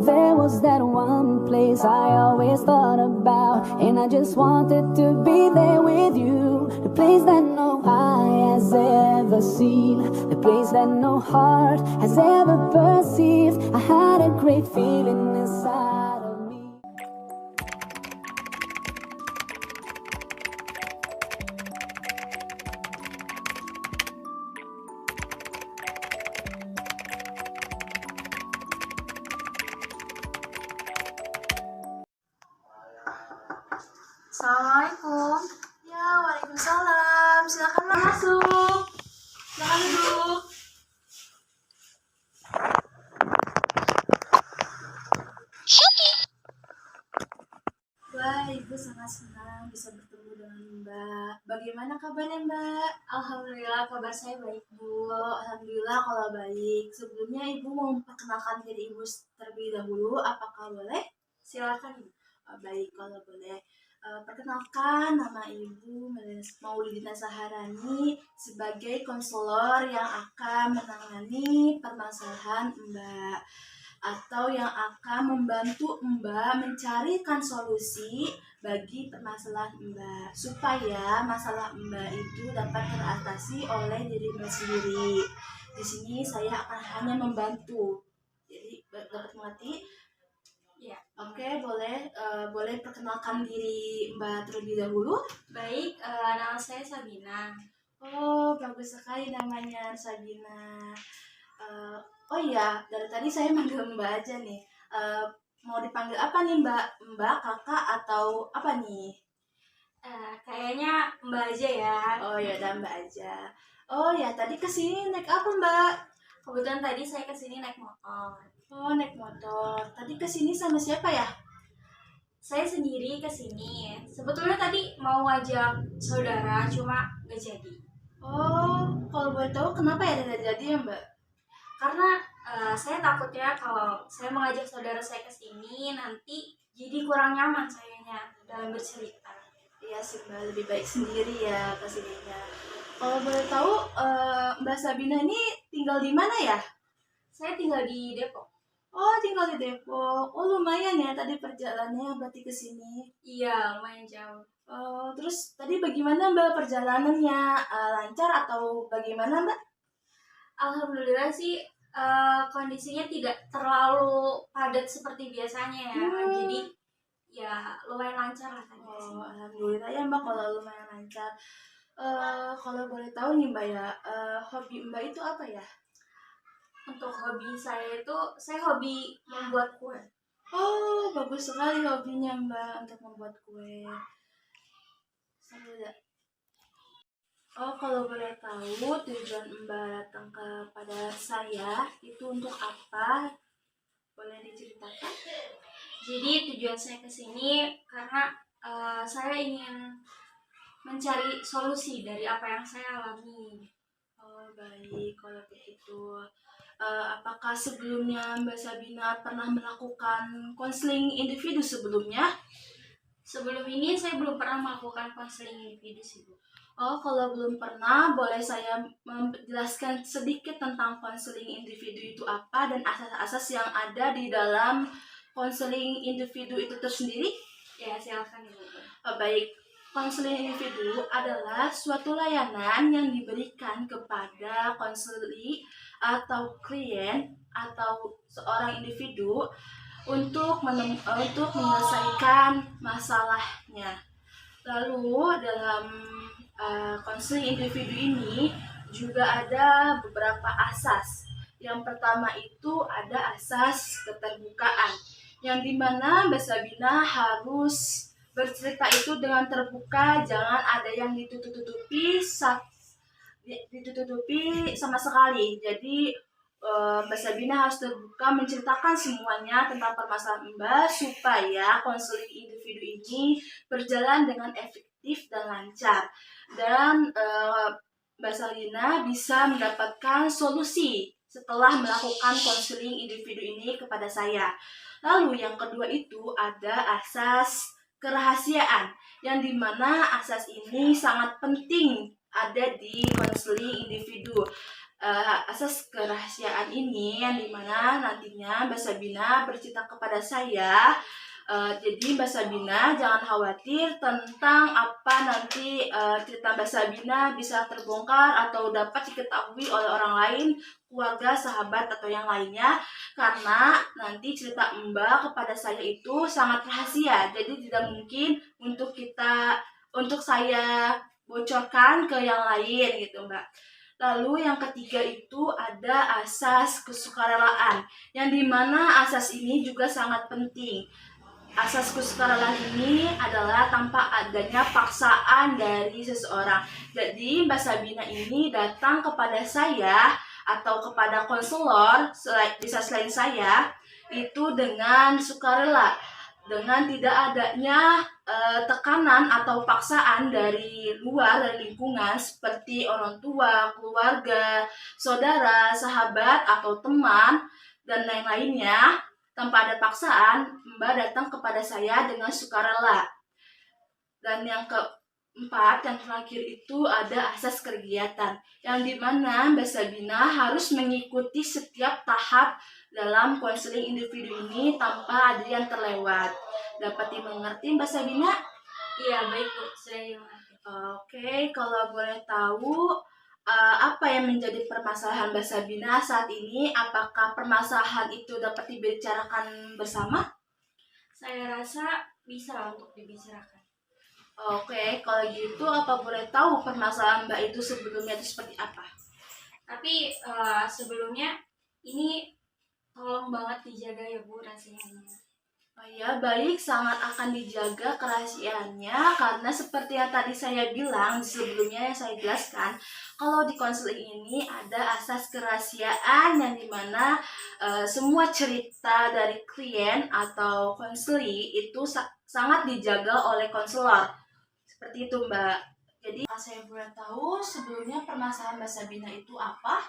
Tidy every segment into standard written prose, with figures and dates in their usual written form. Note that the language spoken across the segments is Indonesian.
There was that one place I always thought about, and I just wanted to be there with you. The place that no eye has ever seen, the place that no heart has ever perceived. I had a great feeling inside of me. Assalamualaikum. Ya, waalaikumsalam. Silakan masuk. Silakan duduk. Wah, Ibu sangat senang bisa bertemu dengan Mbak. Bagaimana kabarnya Mbak? Alhamdulillah, kabar saya baik, Bu. Alhamdulillah kalau baik. Sebelumnya Ibu mau memperkenalkan diri Ibu terlebih dahulu, apakah boleh? Silakan, Ibu. Baik, kalau boleh. Perkenalkan, nama Ibu Maulidina Saharani sebagai konselor yang akan menangani permasalahan Mbak, atau yang akan membantu Mbak mencarikan solusi bagi permasalahan Mbak, supaya masalah Mbak itu dapat teratasi oleh diri Mbak sendiri. Di sini saya akan hanya membantu. Jadi dapat mengerti? Ya. Oke, boleh perkenalkan diri Mbak terlebih dahulu. Baik, nama saya Sabina. Oh, bagus sekali namanya Sabina. Oh iya, dari tadi saya manggil Mbak aja nih. Mau dipanggil apa nih Mbak? Mbak, kakak, atau apa nih? Kayaknya Mbak aja ya. Oh ya, udah Mbak aja. Oh ya, tadi kesini naik apa Mbak? Kebetulan tadi saya kesini naik motor. Oh, naik motor. Tadi kesini sama siapa ya? Saya sendiri kesini. Sebetulnya tadi mau ngajak saudara, cuma gak jadi. Oh, kalau boleh tahu kenapa ya tidak jadi ya Mbak? Karena saya takutnya kalau saya mengajak saudara saya kesini, nanti jadi kurang nyaman sayanya dalam bercerita. Iya sih Mbak, lebih baik sendiri ya kesininya. Kalau boleh tahu, Mbak Sabina ini tinggal di mana ya? Saya tinggal di Depok. Oh, tinggal di Depok. Oh, lumayan ya tadi perjalanannya berarti ke sini. Iya, lumayan jauh. Terus tadi bagaimana Mbak perjalanannya? Lancar atau bagaimana Mbak? Alhamdulillah sih kondisinya tidak terlalu padat seperti biasanya ya. Jadi ya lumayan lancar lah tadi. Oh, alhamdulillah ya Mbak kalau lumayan lancar. Kalau boleh tahu nih Mbak ya, hobi Mbak itu apa ya? Untuk hobi saya itu, saya hobi membuat kue. Oh, bagus sekali hobinya Mbak untuk membuat kue. Oh, kalau boleh tahu tujuan Mbak datang kepada saya itu untuk apa? Boleh diceritakan? Jadi tujuan saya kesini karena saya ingin mencari solusi dari apa yang saya alami. Oh, baik kalau begitu. Apakah sebelumnya Mbak Sabina pernah melakukan konseling individu sebelumnya? Sebelum ini saya belum pernah melakukan konseling individu sih, Bu. Oh, kalau belum pernah, boleh saya menjelaskan sedikit tentang konseling individu itu apa dan asas-asas yang ada di dalam konseling individu itu tersendiri? Ya, silakan Ibu. Baik. Konseling individu adalah suatu layanan yang diberikan kepada konseli atau klien atau seorang individu untuk menyelesaikan masalahnya. Lalu dalam konseling individu ini juga ada beberapa asas. Yang pertama itu ada asas keterbukaan, yang dimana Mbak Sabina harus bercerita itu dengan terbuka, jangan ada yang ditutup-tutupi sama sekali. Jadi Mbak Sabina harus terbuka menceritakan semuanya tentang permasalahan Mbak supaya konseling individu ini berjalan dengan efektif dan lancar, dan Mbak Sabina bisa mendapatkan solusi setelah melakukan konseling individu ini kepada saya. Lalu yang kedua itu ada asas kerahasiaan, yang dimana asas ini sangat penting ada di konseling individu. asas kerahasiaan ini yang dimana nantinya Mbak Sabina bercerita kepada saya. Jadi Mbak Sabina jangan khawatir tentang apa nanti cerita Mbak Sabina bisa terbongkar atau dapat diketahui oleh orang lain, keluarga, sahabat, atau yang lainnya. Karena nanti cerita Mbak kepada saya itu sangat rahasia. Jadi tidak mungkin untuk saya bocorkan ke yang lain gitu Mbak. Lalu yang ketiga itu ada asas kesukarelaan, yang dimana asas ini juga sangat penting. Asas kesukarelaan ini adalah tanpa adanya paksaan dari seseorang. Jadi Mbak Sabina ini datang kepada saya atau kepada konselor bisa selain saya itu dengan sukarela, dengan tidak adanya tekanan atau paksaan dari luar, dari lingkungan seperti orang tua, keluarga, saudara, sahabat, atau teman, dan lain-lainnya. Tanpa ada paksaan, Mbak datang kepada saya dengan sukarela. Dan yang keempat, yang terakhir itu ada asas kegiatan, yang dimana Mbak Sabina harus mengikuti setiap tahap dalam konseling individu ini tanpa ada yang terlewat. Dapat dimengerti Mbak Sabina? Iya, baik Bu, sudah dimengerti. Oke, kalau boleh tahu apa yang menjadi permasalahan Mbak Sabina saat ini? Apakah permasalahan itu dapat dibicarakan bersama? Saya rasa bisa untuk dibicarakan. Oke, kalau gitu apa boleh tahu permasalahan Mbak itu sebelumnya itu seperti apa? Tapi sebelumnya ini tolong banget dijaga ya Bu rahasianya. Oh ya, baik, sangat akan dijaga kerahasiaannya karena seperti yang tadi saya bilang sebelumnya yang saya jelaskan, kalau di konseling ini ada asas kerahasiaan yang dimana semua cerita dari klien atau konseli itu sangat dijaga oleh konselor. Seperti itu Mbak. Jadi saya boleh tahu sebelumnya permasalahan Mbak Sabina itu apa?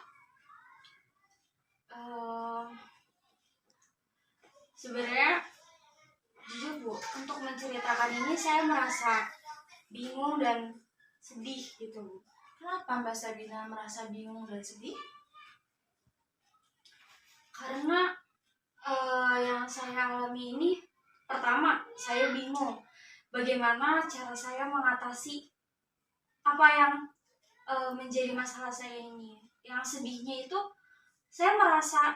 Sebenarnya jujur Bu, untuk menceritakan ini saya merasa bingung dan sedih gitu Bu. Kenapa Mbak Sabina merasa bingung dan sedih? Karena yang saya alami ini, pertama saya bingung bagaimana cara saya mengatasi apa yang menjadi masalah saya ini. Yang sedihnya itu saya merasa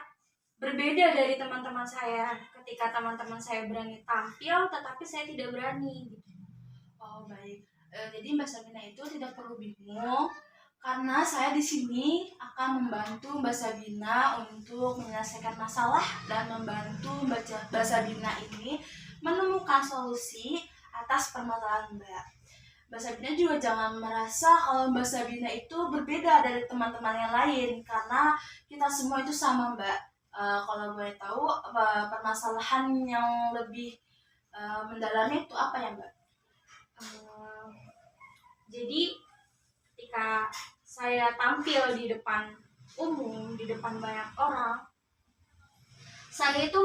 berbeda dari teman-teman saya. Ketika teman-teman saya berani tampil, tetapi saya tidak berani. Oh baik, jadi Mbak Sabina itu tidak perlu bingung karena saya di sini akan membantu Mbak Sabina untuk menyelesaikan masalah dan membantu Mbak Sabina ini menemukan solusi atas permasalahan Mbak. Mbak Sabina juga jangan merasa kalau Mbak Sabina itu berbeda dari teman-teman yang lain karena kita semua itu sama Mbak. Kalau boleh tahu permasalahan yang lebih mendalamnya itu apa ya Mbak? Jadi ketika saya tampil di depan umum, di depan banyak orang, saya itu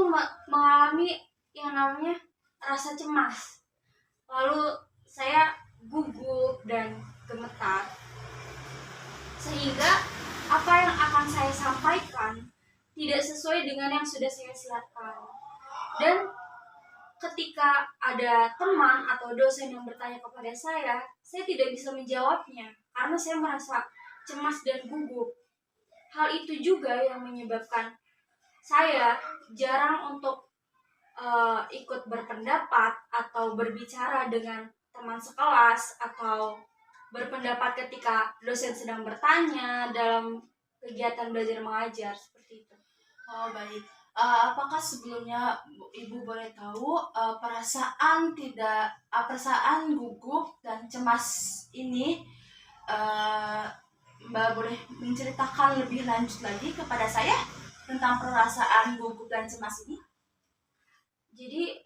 mengalami yang namanya rasa cemas. Lalu saya gugup dan gemetar. Sehingga apa yang akan saya sampaikan tidak sesuai dengan yang sudah saya siapkan. Dan ketika ada teman atau dosen yang bertanya kepada saya tidak bisa menjawabnya karena saya merasa cemas dan gugup. Hal itu juga yang menyebabkan saya jarang untuk ikut berpendapat atau berbicara dengan teman sekelas atau berpendapat ketika dosen sedang bertanya dalam kegiatan belajar mengajar seperti itu. Oh baik. Apakah sebelumnya Ibu boleh tahu perasaan gugup dan cemas ini Mbak boleh menceritakan lebih lanjut lagi kepada saya tentang perasaan gugup dan cemas ini? Jadi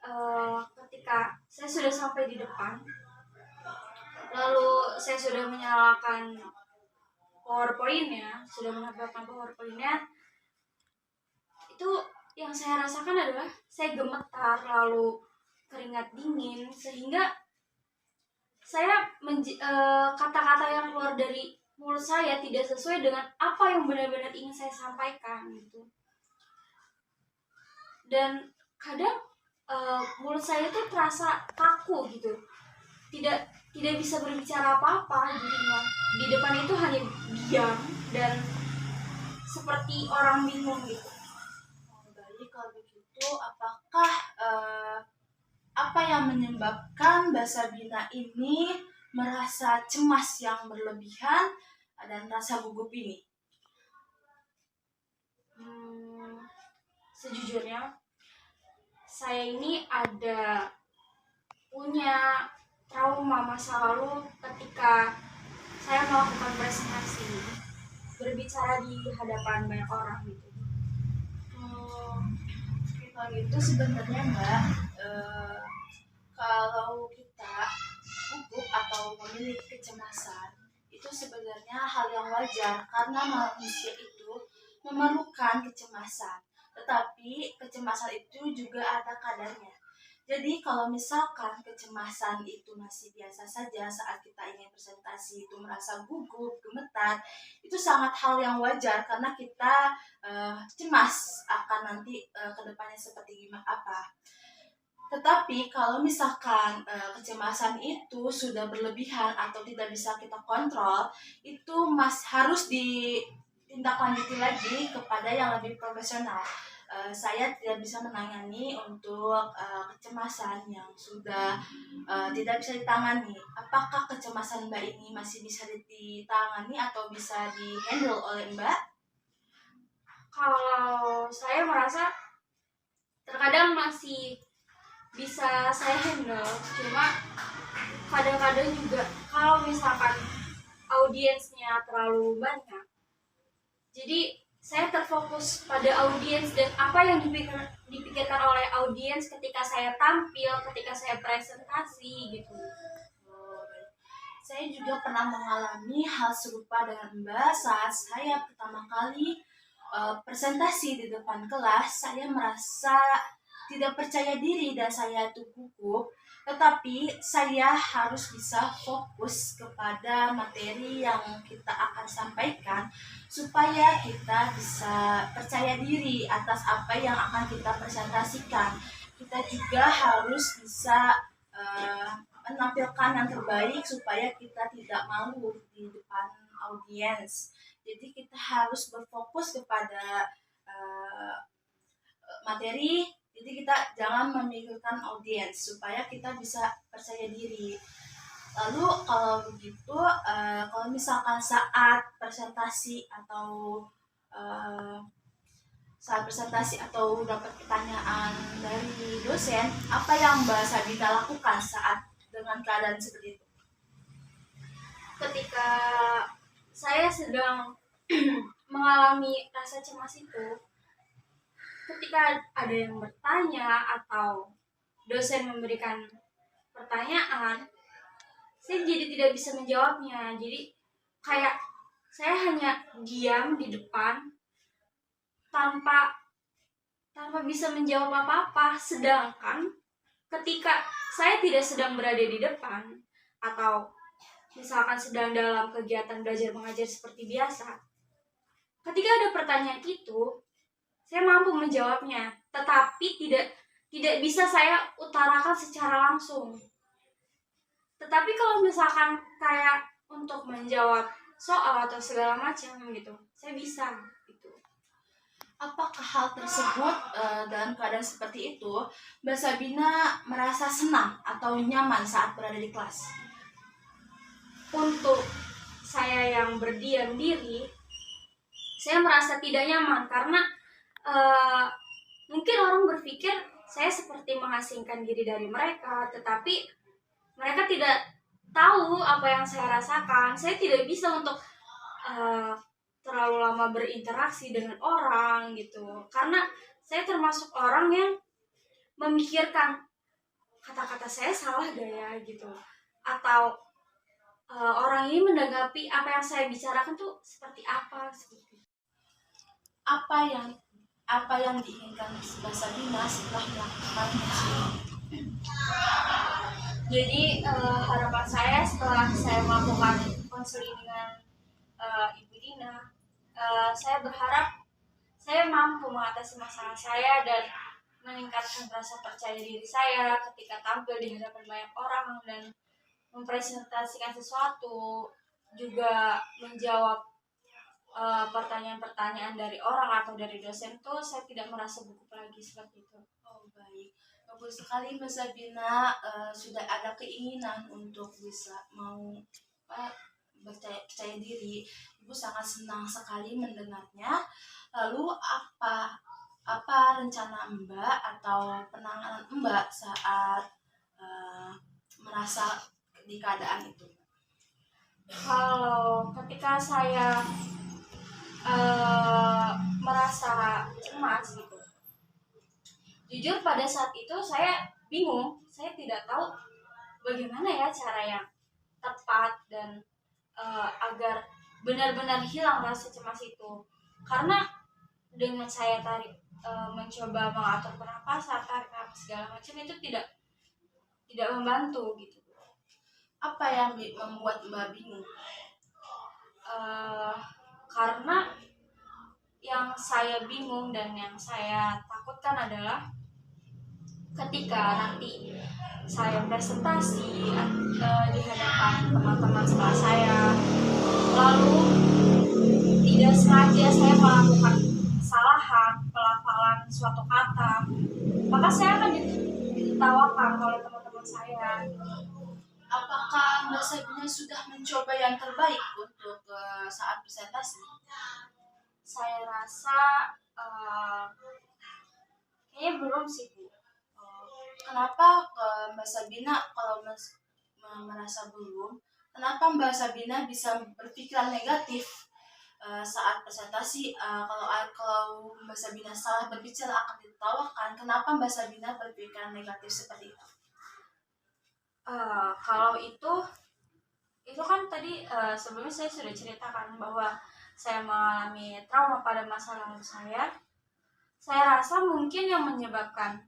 ketika saya sudah sampai di depan, lalu saya sudah menyalakan PowerPoint-nya, itu yang saya rasakan adalah saya gemetar, lalu keringat dingin, sehingga saya kata-kata yang keluar dari mulut saya tidak sesuai dengan apa yang benar-benar ingin saya sampaikan gitu. Dan kadang mulut saya itu terasa kaku gitu, tidak bisa berbicara apa-apa jadinya. Di depan itu hanya diam dan seperti orang bingung gitu. Baik, kalau begitu apakah apa yang menyebabkan Mbak Sabina ini merasa cemas yang berlebihan dan rasa gugup ini? Sejujurnya saya ini ada punya trauma masa lalu ketika saya melakukan presentasi, berbicara di hadapan banyak orang gitu. Kalau gitu sebenarnya Mbak, kalau kita gugup atau memiliki kecemasan itu sebenarnya hal yang wajar karena manusia itu memerlukan kecemasan. Tetapi kecemasan itu juga ada kadarnya. Jadi kalau misalkan kecemasan itu masih biasa saja saat kita ingin presentasi itu merasa gugup, gemetar, itu sangat hal yang wajar karena kita cemas akan nanti kedepannya seperti gimana apa. Tetapi kalau misalkan kecemasan itu sudah berlebihan atau tidak bisa kita kontrol, itu harus ditindaklanjuti lagi kepada yang lebih profesional. Saya tidak bisa menangani untuk kecemasan yang sudah tidak bisa ditangani. Apakah kecemasan Mbak ini masih bisa ditangani atau bisa di-handle oleh Mbak? Kalau saya merasa terkadang masih bisa saya handle, cuma kadang-kadang juga kalau misalkan audiensnya terlalu banyak, jadi saya terfokus pada audiens dan apa yang dipikirkan oleh audiens ketika saya tampil, ketika saya presentasi gitu. Saya juga pernah mengalami hal serupa dengan Mbak saat saya pertama kali presentasi di depan kelas. Saya merasa tidak percaya diri dan saya tuh gugup, tetapi saya harus bisa fokus kepada materi yang kita akan sampaikan supaya kita bisa percaya diri atas apa yang akan kita presentasikan. Kita juga harus bisa menampilkan yang terbaik supaya kita tidak malu di depan audiens. Jadi kita harus berfokus kepada materi. Jadi kita jangan memikirkan audiens supaya kita bisa percaya diri. Lalu kalau begitu, kalau misalkan saat presentasi atau dapat pertanyaan dari dosen, apa yang Mbak Sabina lakukan saat dengan keadaan seperti itu? Ketika saya sedang mengalami rasa cemas itu, ketika ada yang bertanya atau dosen memberikan pertanyaan, saya jadi tidak bisa menjawabnya. Jadi kayak saya hanya diam di depan tanpa bisa menjawab apa-apa. Sedangkan ketika saya tidak sedang berada di depan atau misalkan sedang dalam kegiatan belajar mengajar seperti biasa, ketika ada pertanyaan itu, saya mampu menjawabnya, tetapi tidak bisa saya utarakan secara langsung. Tetapi kalau misalkan kayak untuk menjawab soal atau segala macam gitu, saya bisa gitu. Apakah hal tersebut dalam keadaan seperti itu Mbak Sabina merasa senang atau nyaman saat berada di kelas? Untuk saya yang berdiam diri, saya merasa tidak nyaman karena mungkin orang berpikir saya seperti mengasingkan diri dari mereka, tetapi mereka tidak tahu apa yang saya rasakan. Saya tidak bisa untuk terlalu lama berinteraksi dengan orang gitu, karena saya termasuk orang yang memikirkan kata-kata saya salah gak ya gitu, atau orang ini menanggapi apa yang saya bicarakan tuh seperti apa seperti. Apa yang diinginkan Mbak Sabina setelah melakukan konseling? Jadi harapan saya setelah saya melakukan konseling dengan Ibu Dina. Saya berharap saya mampu mengatasi masalah saya dan meningkatkan rasa percaya diri saya ketika tampil di hadapan banyak orang dan mempresentasikan sesuatu, juga menjawab pertanyaan-pertanyaan dari orang atau dari dosen tuh saya tidak merasa gugup lagi seperti itu. Oh baik, bagus sekali Mbak Sabina. Sudah ada keinginan untuk bisa mau percaya diri. Ibu sangat senang sekali mendengarnya. Lalu apa rencana Mbak atau penanganan Mbak saat merasa di keadaan itu? Kalau ketika saya merasa cemas gitu, jujur pada saat itu saya bingung, saya tidak tahu bagaimana ya cara yang tepat dan agar benar-benar hilang rasa cemas itu. Karena dengan saya mencoba mengatur pernapasan, tarik nafas segala macam itu tidak membantu gitu. Apa yang membuat Mbak bingung? Karena yang saya bingung dan yang saya takutkan adalah ketika nanti saya presentasi di hadapan teman-teman sekolah saya, lalu tidak sengaja saya melakukan kesalahan pelafalan suatu kata, maka saya akan ditertawakan oleh teman-teman saya. Apakah Mbak Sabina sudah mencoba yang terbaik untuk saat presentasi? Saya rasa kayaknya belum sih Bu. Kenapa Mbak Sabina kalau merasa belum? Kenapa Mbak Sabina bisa berpikiran negatif saat presentasi? Kalau Mbak Sabina salah berbicara akan ditertawakan. Kenapa Mbak Sabina berpikiran negatif seperti itu? Kalau itu kan tadi sebelumnya saya sudah ceritakan bahwa saya mengalami trauma pada masa lalu saya. Saya rasa mungkin yang menyebabkan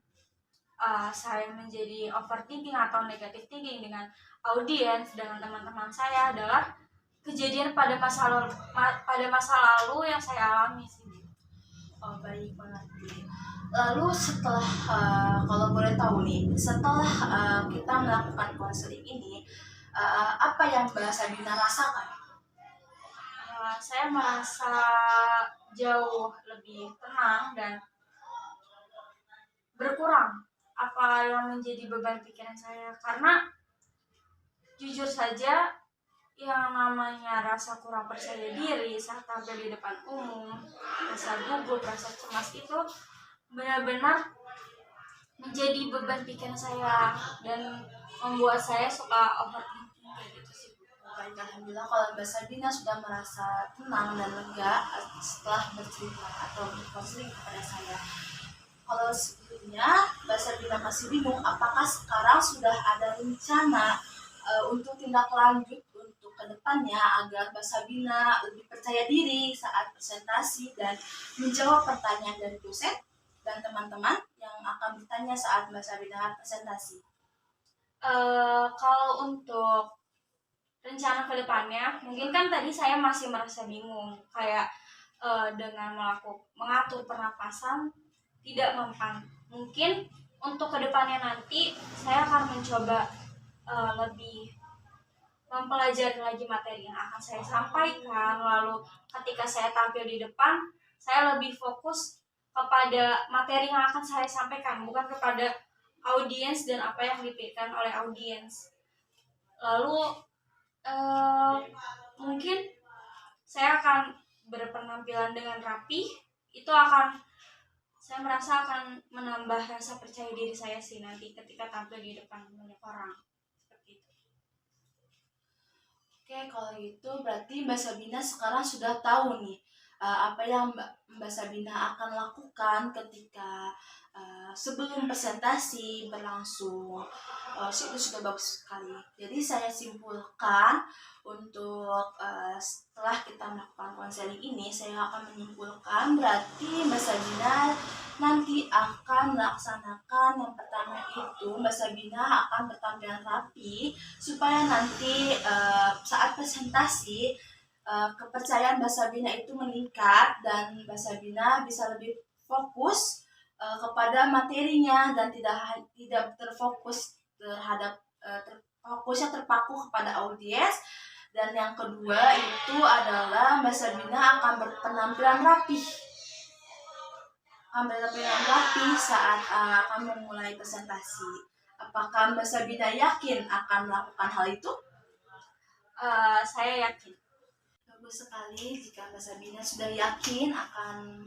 saya menjadi overthinking atau negative thinking dengan audiens, dengan teman-teman saya adalah kejadian pada masa lalu yang saya alami sih. Oh baik, mengerti. Lalu setelah kalau boleh tahu nih, setelah kita melakukan konseling ini, apa yang Mbak Sabina rasakan? Saya merasa jauh lebih tenang dan berkurang apa yang menjadi beban pikiran saya, karena jujur saja yang namanya rasa kurang percaya diri saat tampil di depan umum, rasa gugup, rasa cemas itu benar-benar menjadi beban pikiran saya dan membuat saya suka overthinking kayak gitu sih. Baik, alhamdulillah kalau Mbak Sabina sudah merasa tenang dan lega setelah bercerita atau berkonseling kepada saya. Kalau sebelumnya Mbak Sabina masih bingung apakah sekarang sudah ada rencana untuk tindak lanjut untuk kedepannya agar Mbak Sabina lebih percaya diri saat presentasi dan menjawab pertanyaan dari dosen dan teman-teman yang akan bertanya saat Mbak Sabina presentasi. Kalau untuk rencana kedepannya, mungkin kan tadi saya masih merasa bingung, kayak dengan mengatur pernapasan tidak mempan. Mungkin untuk kedepannya nanti saya akan mencoba lebih mempelajari lagi materi yang akan saya sampaikan, lalu ketika saya tampil di depan, saya lebih fokus kepada materi yang akan saya sampaikan, bukan kepada audiens dan apa yang dipikirkan oleh audiens. Lalu mungkin saya akan berpenampilan dengan rapi, itu saya merasa akan menambah rasa percaya diri saya sih nanti ketika tampil di depan banyak orang. Seperti itu. Oke, kalau itu berarti Mbak Sabina sekarang sudah tahu nih apa yang Mbak Sabina akan lakukan ketika sebelum presentasi berlangsung. Itu sudah bagus sekali. Jadi saya simpulkan untuk setelah kita melakukan konseling ini, saya akan menyimpulkan berarti Mbak Sabina nanti akan melaksanakan yang pertama itu Mbak Sabina akan bertampil rapi supaya nanti saat presentasi kepercayaan Mbak Sabina itu meningkat dan Mbak Sabina bisa lebih fokus kepada materinya dan tidak terfokus terhadap fokusnya terpaku kepada audiens. Dan yang kedua itu adalah Mbak Sabina akan berpenampilan rapih. Saat akan memulai presentasi. Apakah Mbak Sabina yakin akan melakukan hal itu? Saya yakin. Bagus sekali jika Mbak Sabina sudah yakin akan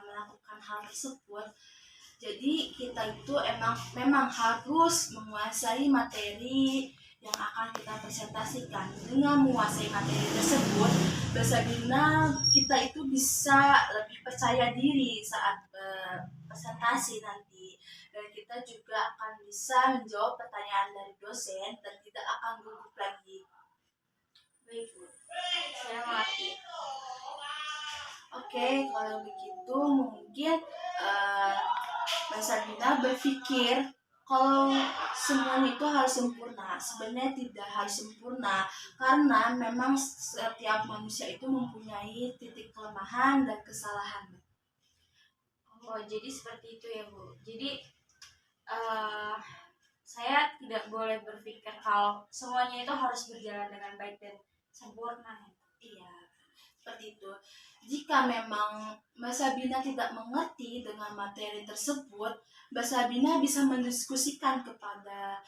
melakukan hal tersebut. Jadi kita itu memang harus menguasai materi yang akan kita presentasikan. Dengan menguasai materi tersebut, Mbak Sabina kita itu bisa lebih percaya diri saat presentasi nanti. Dan kita juga akan bisa menjawab pertanyaan dari dosen dan tidak akan gugup lagi. Baik, Bu. Saya mengerti. Oke, kalau begitu mungkin Mbak Sabina berpikir kalau semuanya itu harus sempurna. Sebenarnya tidak harus sempurna karena memang setiap manusia itu mempunyai titik kelemahan dan kesalahan. Oh, jadi seperti itu ya, Bu. Jadi saya tidak boleh berpikir kalau semuanya itu harus berjalan dengan baik dan sempurna. Iya, seperti itu. Jika memang Mbak Sabina tidak mengerti dengan materi tersebut, Mbak Sabina bisa mendiskusikan kepada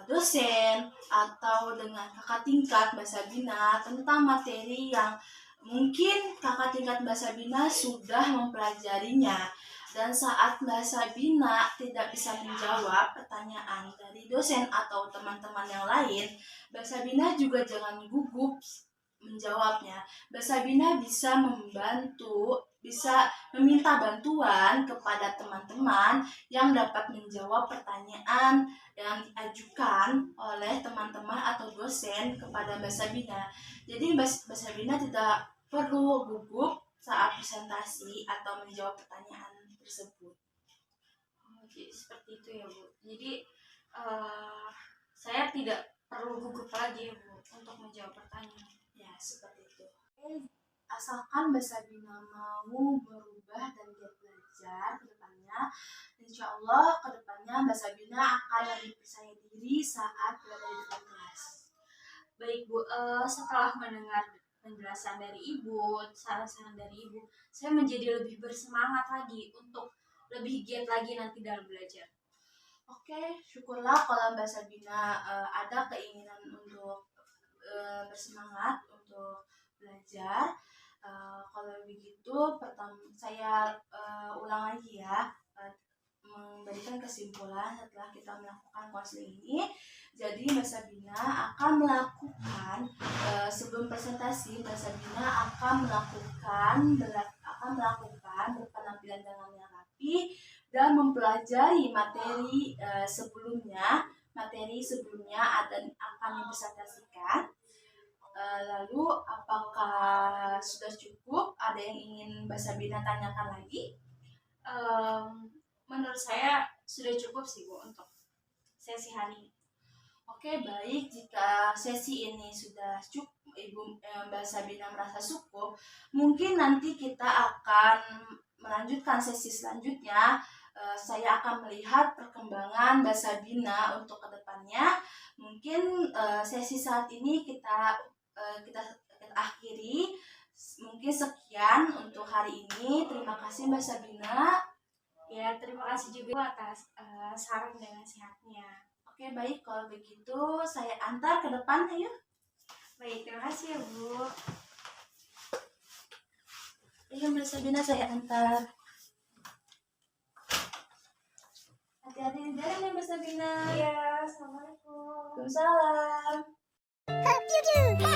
dosen atau dengan kakak tingkat Mbak Sabina tentang materi yang mungkin kakak tingkat Mbak Sabina sudah mempelajarinya. Dan saat Mbak Sabina tidak bisa menjawab pertanyaan dari dosen atau teman-teman yang lain, Mbak Sabina juga jangan gugup menjawabnya. Mbak Sabina bisa bisa meminta bantuan kepada teman-teman yang dapat menjawab pertanyaan yang diajukan oleh teman-teman atau dosen kepada Mbak Sabina. Jadi Mbak Sabina tidak perlu gugup saat presentasi atau menjawab pertanyaan tersebut. Jadi seperti itu ya, Bu. Jadi saya tidak perlu gugup lagi ya, Bu, untuk menjawab pertanyaan. Ya, seperti itu. Asalkan Mbak Sabina mau berubah dan giat belajar ke depannya, insya Allah ke depannya Mbak Sabina akan lebih percaya diri saat berada di depan kelas. Baik, Bu, setelah mendengar penjelasan dari Ibu, saran-saran dari Ibu, saya menjadi lebih bersemangat lagi untuk lebih giat lagi nanti dalam belajar. Oke, syukurlah kalau Mbak Sabina ada keinginan untuk bersemangat untuk belajar. Kalau begitu, saya ulang lagi ya, memberikan kesimpulan setelah kita melakukan konseling ini. Jadi Mbak Sabina akan melakukan sebelum presentasi, Mbak Sabina akan melakukan berpenampilan dengan yang rapi dan mempelajari materi sebelumnya akan dipresentasikan. Lalu apakah sudah cukup? Ada yang ingin Mbak Sabina tanyakan lagi? Menurut saya sudah cukup sih, Bu, untuk sesi hari ini. Oke, baik. Jika sesi ini sudah cukup, Mbak Sabina merasa cukup, mungkin nanti kita akan melanjutkan sesi selanjutnya. Saya akan melihat perkembangan Mbak Sabina untuk kedepannya. Mungkin sesi saat ini kita akhiri. Mungkin sekian untuk hari ini. Terima kasih Mbak Sabina. Ya, terima kasih juga atas saran dan nasihatnya. Oke, baik. Kalau begitu saya antar ke depan, ayo. Baik, terima kasih ya, Bu. Iya, Mbak Sabina, saya antar. Hati-hati di jalan ya, Mbak Sabina. Iya, assalamualaikum. Waalaikumsalam. Hope you do.